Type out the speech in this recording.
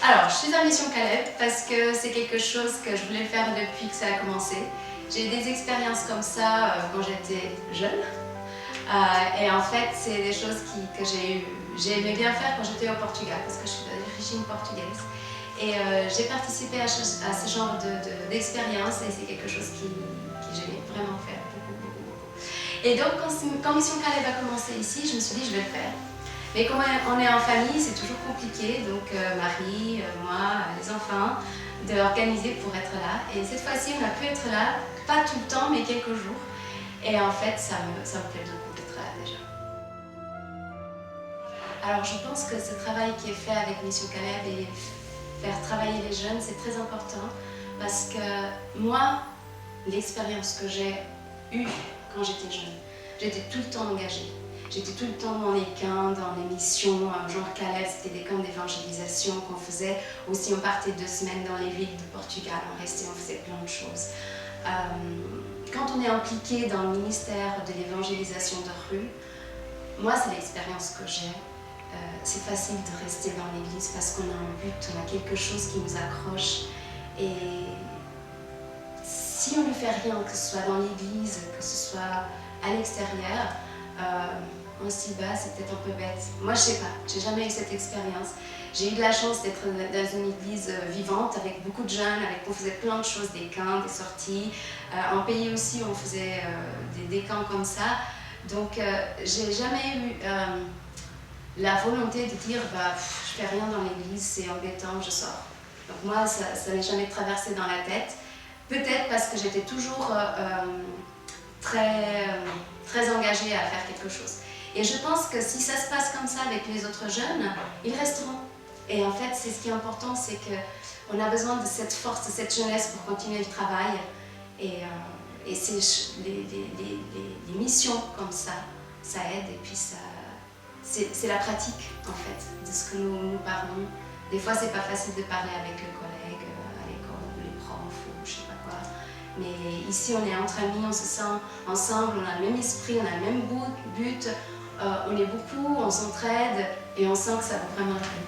Alors, je suis à Mission Caleb parce que c'est quelque chose que je voulais faire depuis que ça a commencé. J'ai eu des expériences comme ça quand j'étais jeune. Et en fait, c'est des choses que j'ai aimé bien faire quand j'étais au Portugal parce que je suis d'origine portugaise. Et j'ai participé à ce genre d'expérience et c'est quelque chose que j'aimais vraiment faire beaucoup. Et donc, quand Mission Caleb a commencé ici, je me suis dit, je vais le faire. Mais comme on est en famille, c'est toujours compliqué, donc Marie, moi, les enfants, d'organiser pour être là. Et cette fois-ci, on a pu être là, pas tout le temps, mais quelques jours. Et en fait, ça me plaît beaucoup d'être là déjà. Alors je pense que ce travail qui est fait avec Mission Caleb et faire travailler les jeunes, c'est très important parce que moi, l'expérience que j'ai eue quand j'étais jeune, j'étais tout le temps engagée. J'étais tout le temps dans les camps, dans les missions, genre Caleb, c'était des camps d'évangélisation qu'on faisait. Aussi, on partait 2 semaines dans les villes de Portugal, on restait, on faisait plein de choses. Quand on est impliqué dans le ministère de l'évangélisation de rue, moi, c'est l'expérience que j'ai. C'est facile de rester dans l'église parce qu'on a un but, on a quelque chose qui nous accroche. Et si on ne fait rien, que ce soit dans l'église, que ce soit à l'extérieur, on s'y bat, c'est peut-être un peu bête. Moi, je sais pas, j'ai jamais eu cette expérience. J'ai eu de la chance d'être dans une église vivante avec beaucoup de jeunes, on faisait plein de choses, des camps, des sorties. En pays aussi, on faisait des camps comme ça. Donc, j'ai jamais eu la volonté de dire je fais rien dans l'église, c'est embêtant, je sors. Donc moi, ça n'est jamais traversé dans la tête. Peut-être parce que j'étais toujours très engagée à faire quelque chose. Et je pense que si ça se passe comme ça avec les autres jeunes, ils resteront. Et en fait, c'est ce qui est important, c'est qu'on a besoin de cette force, de cette jeunesse pour continuer le travail. Et les missions comme ça aide. Et puis c'est la pratique, en fait, de ce que nous parlons. Des fois, c'est pas facile de parler avec les collègues à l'école, ou les profs, ou je sais pas quoi. Mais ici, on est entre amis, on se sent ensemble, on a le même esprit, on a le même but, on est beaucoup, on s'entraide et on sent que ça vaut vraiment la peine.